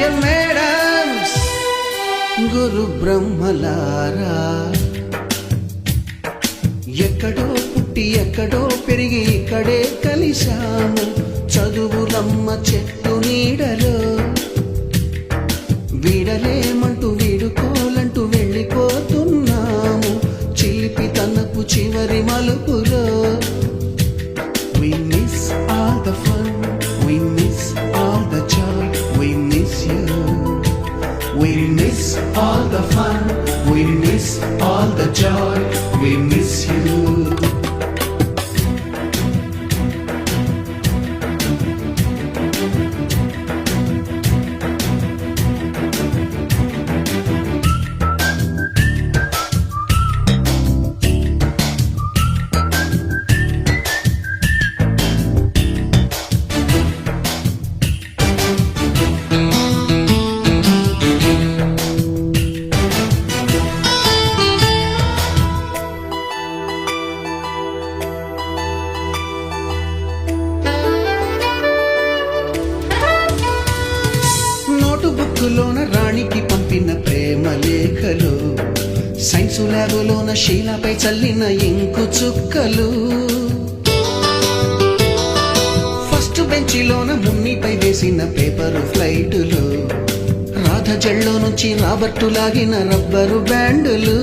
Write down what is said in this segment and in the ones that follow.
Dear madams, గురు బ్రహ్మలారా, ఎక్కడో పుట్టి ఎక్కడో పెరిగి ఇక్కడే కలిశాము చదువులమ్మ చెట్టు నీడలో. వీడలేమంటూ వీడుకోలంటూ వెళ్ళిపోతున్నాము చిలిపి తనపు చివరి మలుపులో. We miss all the fun, we miss all the joy, we miss you. We miss all the fun, we miss all the joy, we miss you. బుక్కులోన రాణికి పంపిన ప్రేమ లేఖలు, సైన్సు ల్యాబులోన శీలపై చల్లిన ఇంకు చుక్కలు, ఫస్ట్ బెంచిలోన మున్నిపై వేసిన పేపరు ఫ్లైటులు, రాధ జల్లో నుంచి రాబర్టు లాగిన rubber బ్యాండులు,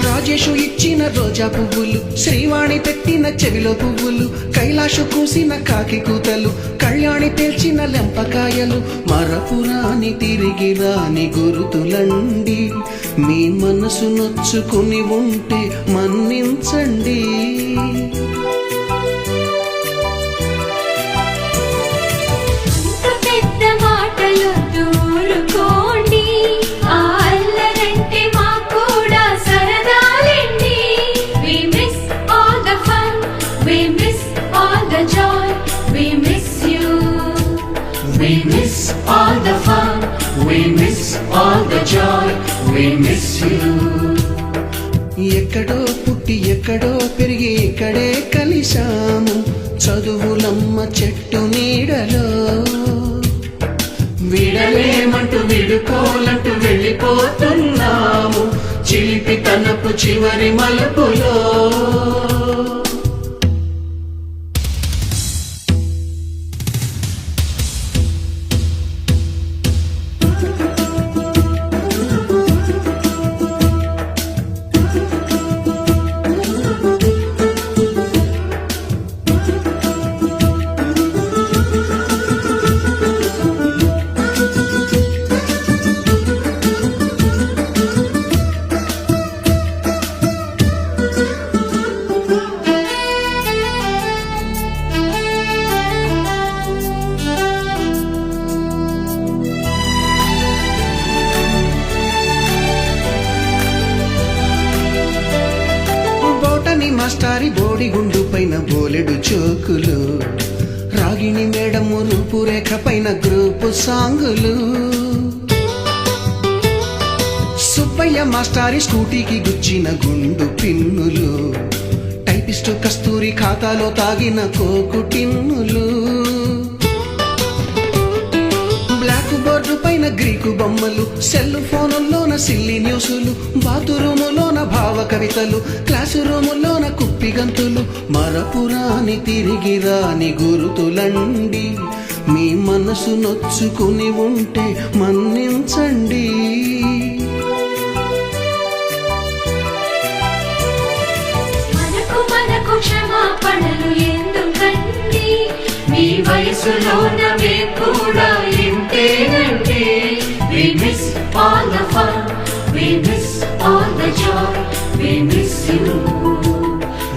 Rajesh ఇచ్చిన రోజా పువ్వులు, శ్రీవాణి పెట్టిన చెవిలో పువ్వులు, కైలాషు కూసిన కాకి కూతలు, కళ్యాణి పేల్చిన లెంపకాయలు, మరపురాని తిరిగి రాని గురుతులండి. మీ మనసు నొచ్చుకుని ఉంటే మన్నించండి. We miss all the fun, we miss all the joy, we miss you. ఎక్కడో పుట్టి ఎక్కడో పెరిగి ఇక్కడే కలిశాము చదువులమ్మ చెట్టు నీడలో. వీడలేమంటూ వీడుకోలంటూ వెళ్ళిపోతున్నాము చిలిపి తనపు చివరి మలుపులో. మాస్టారి బోడిగుండు పైన బోలెడు చోకులు, రాగిణి మేడము రూపురేఖ పైన గ్రూపు సాంగులు, సుబ్బయ్య మాస్టారి స్కూటీకి గుచ్చిన గుండు పిన్నులు, టైపిస్టు కస్తూరి ఖాతాలో తాగిన కోకు టిన్నులు, బ్లాక్ బోర్డు పైన గ్రీకు బొమ్మలు, సెల్ ఫోనుల్లోన సిల్లి న్యూసులు, బాతురూములోన భావ కవితలు, క్లాసు రూములోన కుప్పి గంతులు, మరపురాని తిరిగి రాని గురుతులండి. మీ మనసు నొచ్చుకుని ఉంటే మన్నించండి. మనకు క్షమాపణలు ఎందుకండి, మీ వయసులోన మేము కూడా ఇంతేనండి. We miss all the fun, we miss all the joy, we miss you.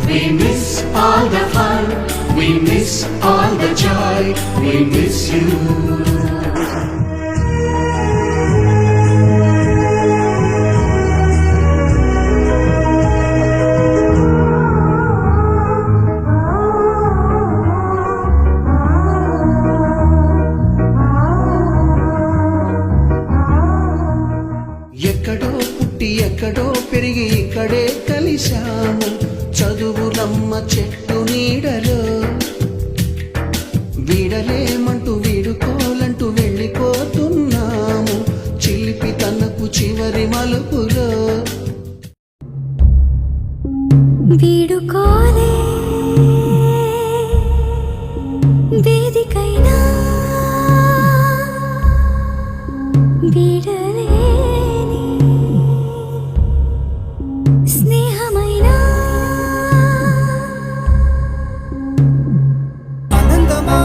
We miss all the fun, we miss all the joy, we miss you. ఎక్కడో పుట్టి ఎక్కడో పెరిగి ఇక్కడే కలిశాము చదువులమ్మ చెట్టు నీడలో. వీడలేమంటూ వీడు చివరి మలుపులో వీడుకోలే వేదికైనా వీడలేని స్నేహమైనా ఆనందమా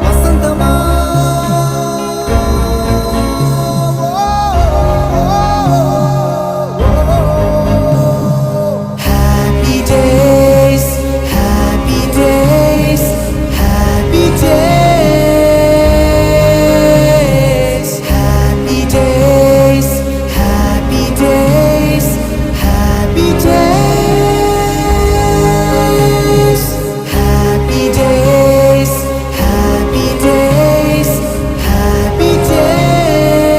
వసంతమా happy days happy days happy days happy days happy days happy days happy days happy days happy days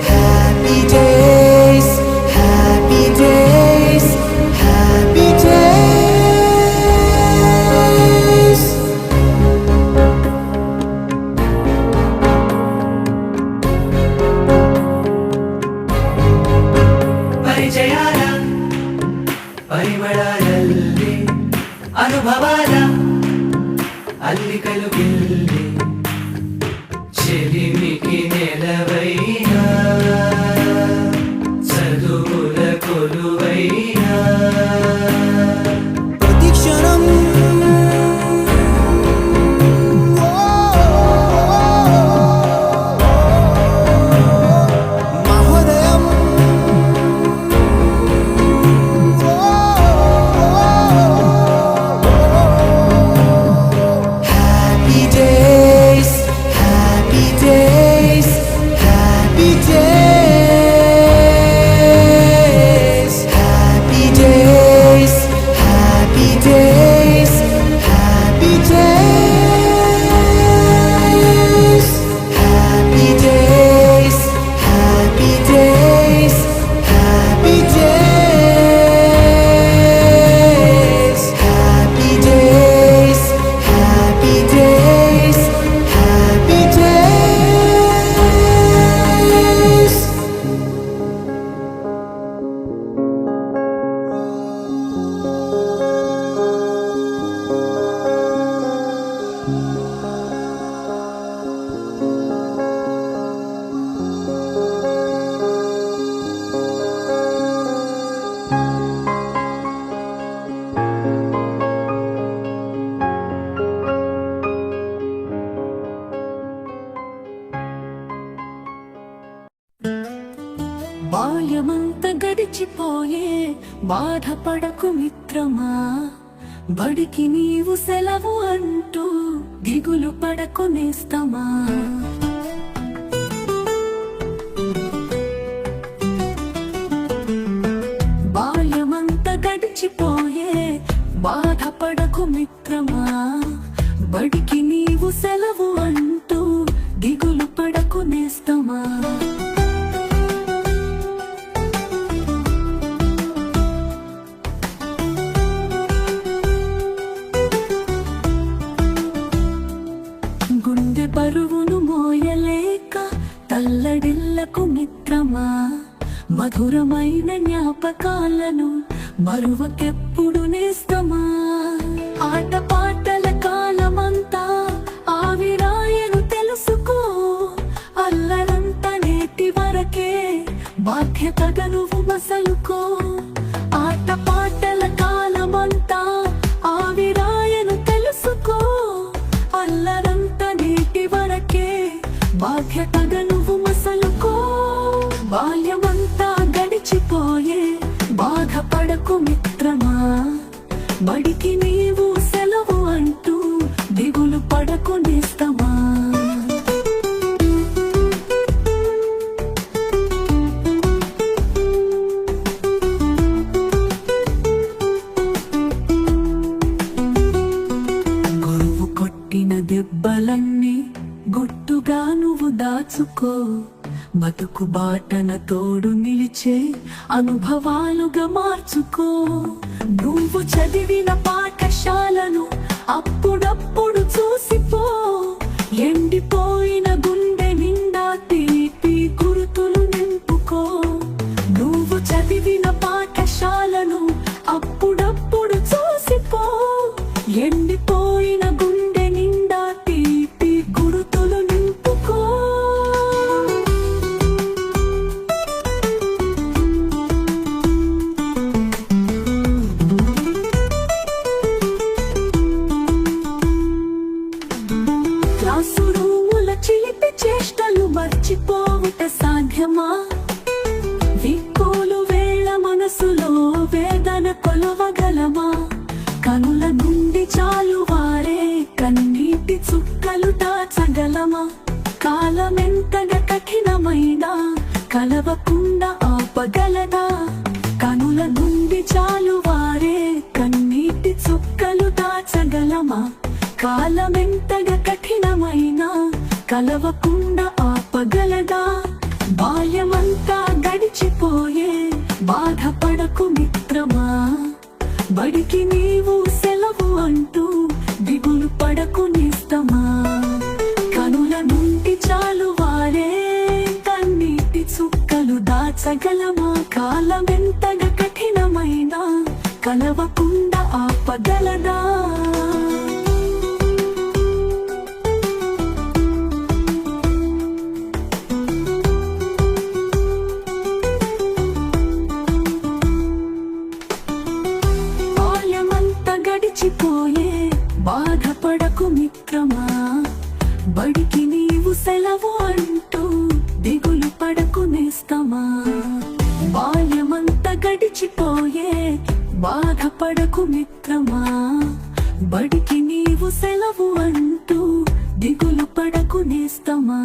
happy days happy days happy days ಪರಿಚಯಾಲ ಪರಿಮಳದಲ್ಲಿ ಅನುಭವಾಲ ಅಲ್ಲಿಕಲು ಗೆಲ್ಲಿ చెలిమికి నెలవైనా చదువుల కొలువైనా ప్రతిక్షణం మహోదయం happy days happy days happy days happy days happy days happy days happy days happy days happy days happy days happy days happy days బాల్యమంత గడిచిపోయే బాధపడకు మిత్రమా బడికి నీవు సెలవు అంటూ దిగులు పడకు నేస్తమా బాల్యమంత గడిచిపోయే బాధపడకు మిత్రమా బడికి నీవు సెలవు అంటూ దిగులు పడకు నేస్తమా గుండె బరువును మోయలేక తల్లడిల్లకు మిత్రమా మధురమైన జ్ఞాపకాలను మరువకెప్పుడు నేస్తమా ఆటపాటల కాలమంతా ఆవిరాయను తెలుసుకో అల్లరంత నేటి వరకే బాధ్యతగా నువ్వు మసలుకో ఆటపాటల కాలమంతా ఆవిరాయను తెలుసుకో అల్లరంత నేటి వరకే బాధ్యతగా నువ్వు మసలుకో బాల్యమంతా గడిచిపోయే బాధపడకు మిత్రమా బడికి నీవు సెలవు అంటూ దిగులు పడకు నేస్తమా గురువు కొట్టిన దెబ్బలన్నీ గుట్టుగా నువ్వు దాచుకో బతుకు బాటన తోడు నిలిచే అనుభవాలుగా మార్చుకో నువ్వు చదివిన పాఠశాలను అప్పుడప్పుడు చూసిపో ఎండిపోయిన గుండె నిండా తీపి గుర్తులు నింపుకో నువ్వు చదివిన పాఠశాలను అప్పుడప్పుడు చూసిపో ఎండిపోయిన గుండె నిండా తీపి గుర్తులు నింపుకో క్లాసు రూముల చిలిపి చేష్టలు మర్చిపోవుట సాధ్యమా విక్కులు వేళ మనసులో వేదన కొలవగలమా కనుల నుండి చాలు వారే కన్నీటి చుక్కలు దాచగలమా కాలమెంతగా కఠినమైనా కలవకుండా ఆపగలదా కనుల నుండి చాలు వారే కన్నీటి చుక్కలు దాచగలమా కాలమెంతగా కఠినమైనా కలవకుండా ఆపగలదా బాల్యమంతా గడిచిపోయే బాధపడకు మిత్రమా బడికి నీవు సెలవు అంటూ దిగులు పడకు నిస్తమా కనుల నుండి చాలు వారే కన్నీటి చుక్కలు దాచగలమా కాలమెంతగా కఠినమైనా కలవకుండా ఆపగలదా గడిచిపోయే బాధపడకు మిత్రమా బడికి నీవు సెలవు అంటూ దిగులు పడకు నేస్తమా బాల్యమంతా గడిచిపోయే బాధపడకు మిత్రమా బడికి నీవు సెలవు అంటూ దిగులు పడకు నేస్తమా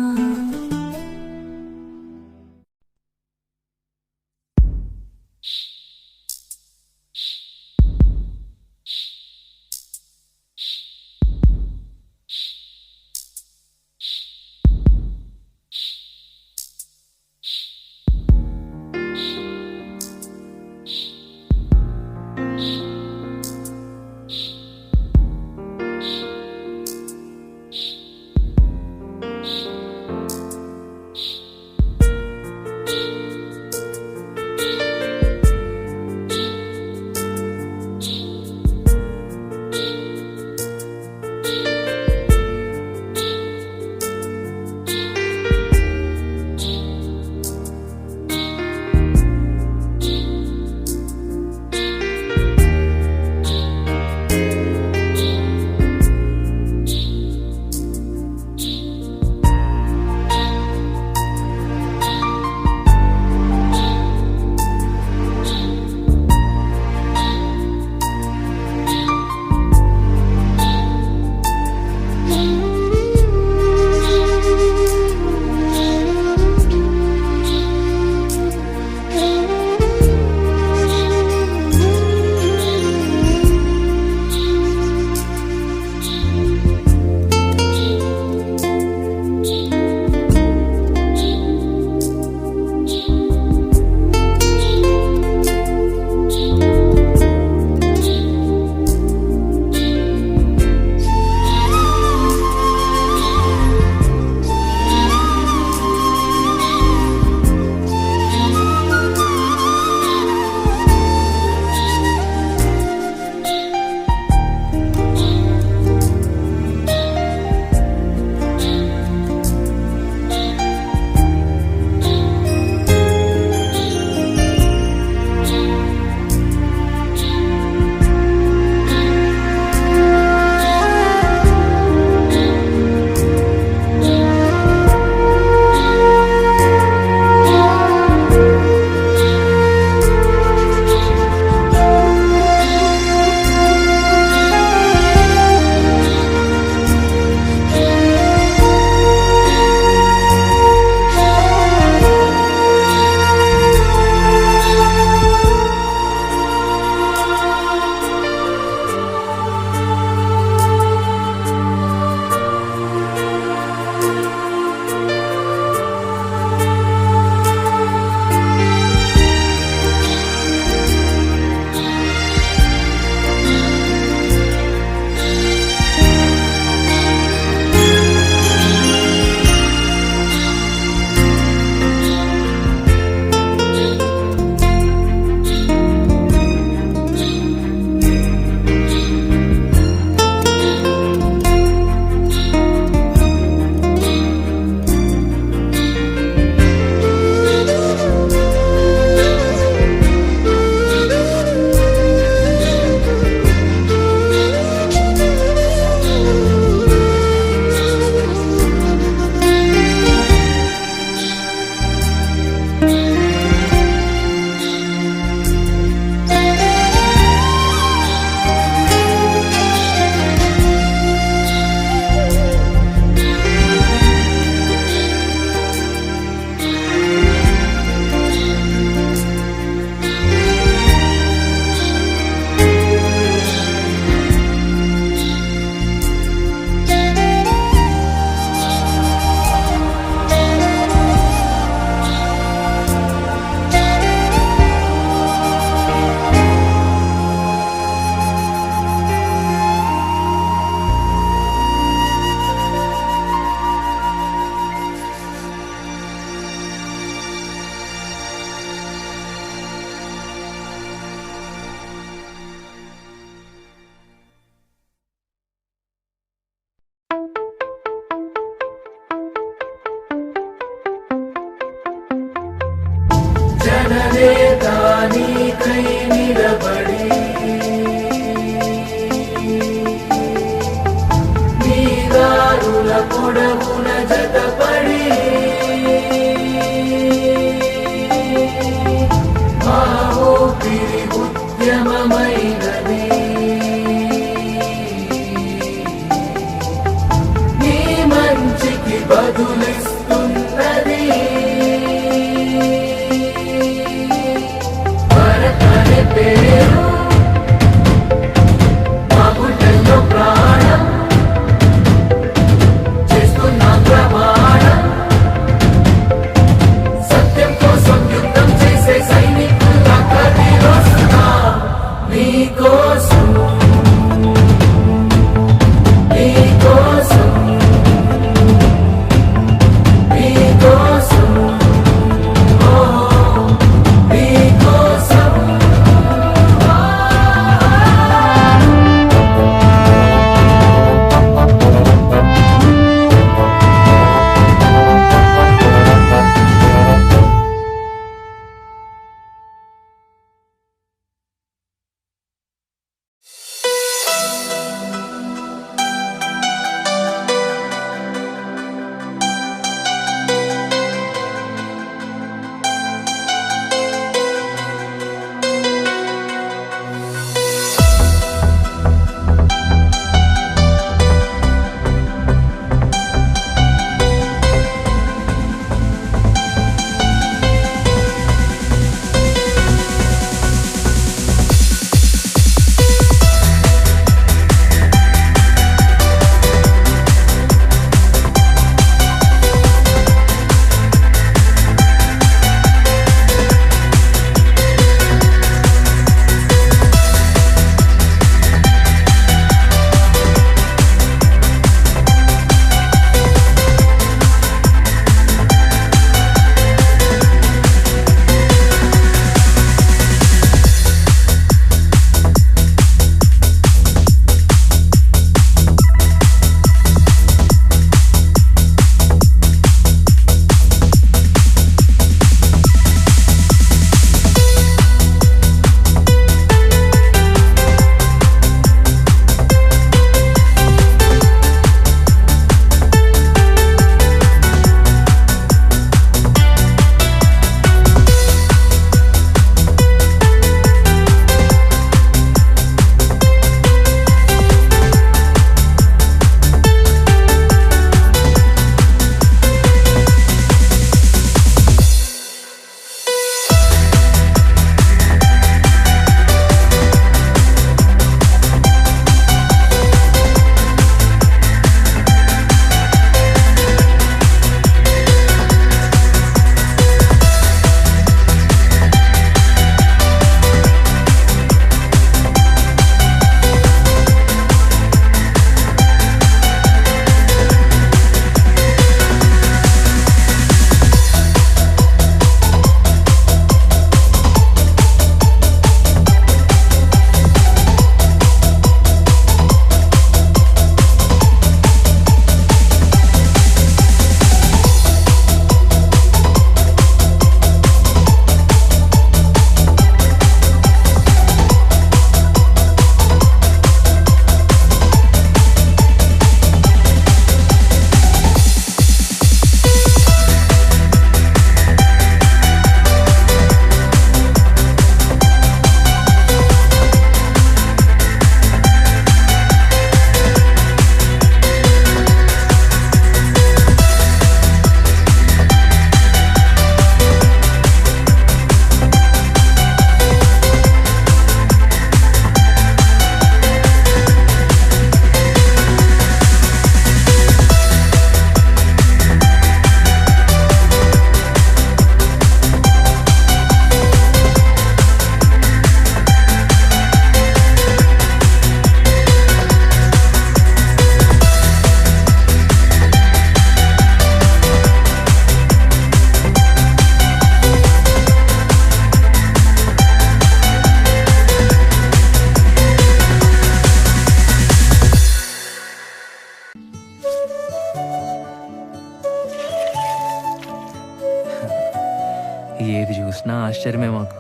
ఏది చూసినా ఆశ్చర్యమే మాకు.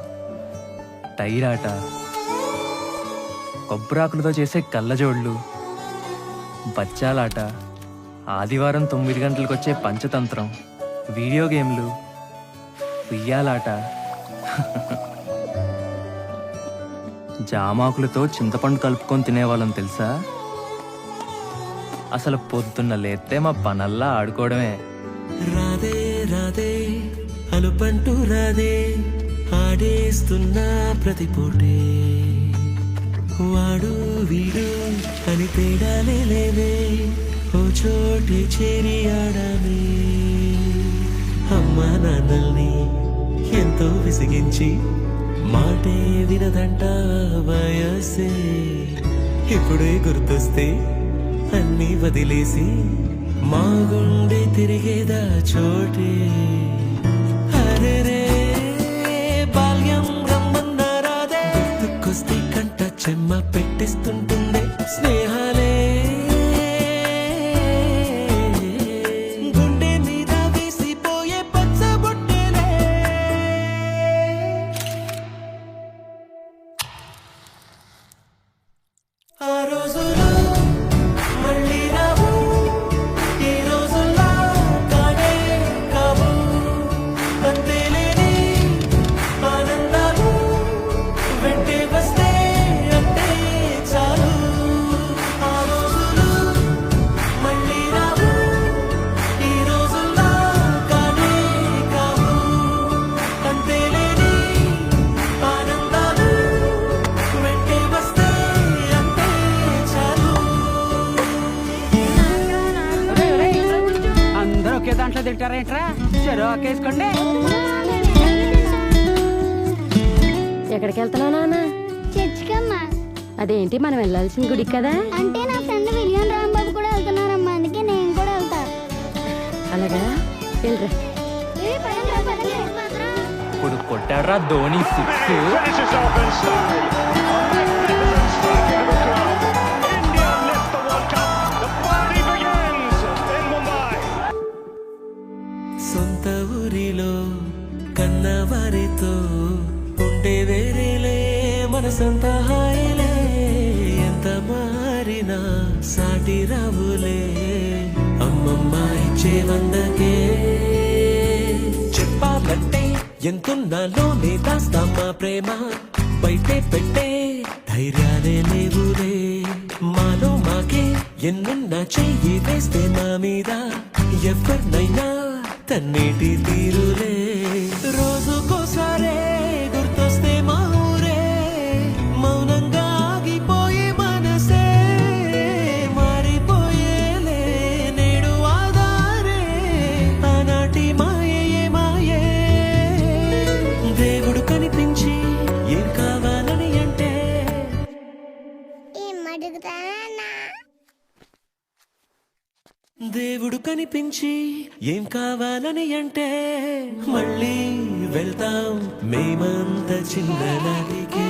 టైర్ ఆట, కొబ్బరాకులతో చేసే కళ్ళజోళ్ళు, బచ్చాలాట, ఆదివారం 9 గంటలకు వచ్చే పంచతంత్రం, వీడియో గేమ్లు, ఉయ్యాలాట, జామాకులతో చింతపండు కలుపుకొని తినేవాళ్ళం తెలుసా. అసలు పొద్దున్న లేస్తే మా పనల్లా ఆడుకోవడమే. రాదే రాదే అలుపంటూ రాదే ఆడేస్తున్నా ప్రతి పూటే, వాడు వీడు అని తేడాలే లేవే, ఓ చోటి చేరి ఆడమే. అమ్మా నాన్నల్ని ఎంతో విసిగించి మాటే వినదంట వయసే, ఇప్పుడే గుర్తొస్తే అన్నీ వదిలేసి మా గుండె తిరిగేదా చోటే. అరే రే బాల్యం రమ్మన్నారాదే, గుర్తుకొస్తే కంట చెమ్మ పెట్టిస్తుంటుందే స్నేహాలే. గుండె మీద వేసిపోయే పచ్చబొట్టెలే. ఆ రోజులు మళ్ళీ రావు, ఈ రోజుల్లో కానే కావు, అంతేలేని ఆనందాలు వెంటే వస్తే అంతే చాలు. ఆ రోజులు మళ్ళీ రావు, ఈ రోజుల్లో కానే కావు, అంతేలేని ఆనందాలు వెంటే వస్తే అంతే చాలు. అందరూ ఒకే దాంట్లో తింటారేంట్రా? చెరో ఒకేసుకోండి. ఎక్కడికి వెళ్తున్నావు నాన్న? చర్చికమ్మా. అదేంటి మనం వెళ్ళాల్సిన గుడి కదా? అంటే నా ఫ్రెండ్ విలియం రాంబాబు కూడా వెళ్తున్నారమ్మా, అందుకే నేను కూడా వెళ్తా. అలాగా వెళ్ళరా. ఇప్పుడు కొట్టాడ్రా Dhoni 6. Finishes off in style. Magnificent striking of the crowd. India lift the World Cup. The party begins in Mumbai. సొంత ఊరిలో కన్నవారితో ఉండే వేరేలే మనసంత హాయిలే, ఎంత మారినా సాటి రావులే, అమ్మమ్మ ఇచ్చే వందకే. చెప్పాలంటే ఎంతున్నాలోనే దాస్తామా ప్రేమ, బయటే పెట్టే ధైర్యాలే లేవులే, మాలో మాకే ఎన్నున్నా చెయ్యి వేస్తే మా మీద ఎవరినైనా తన్నేటి తీరులే. రోజుకోసారే గుర్తొస్తే మా ఊరే, మౌనంగా ఆగిపోయే మనసే మారిపోయేలే నేడు ఆధారే, ఆనాటి మాయే మాయే. దేవుడు కనిపించి ఏం కావాలని అంటే, ఏం అడుగుతానా? దేవుడు కనిపించి ఏం కావాలని అంటే, మళ్ళీ వెళ్తాం మేమంత చిన్ననాటికే.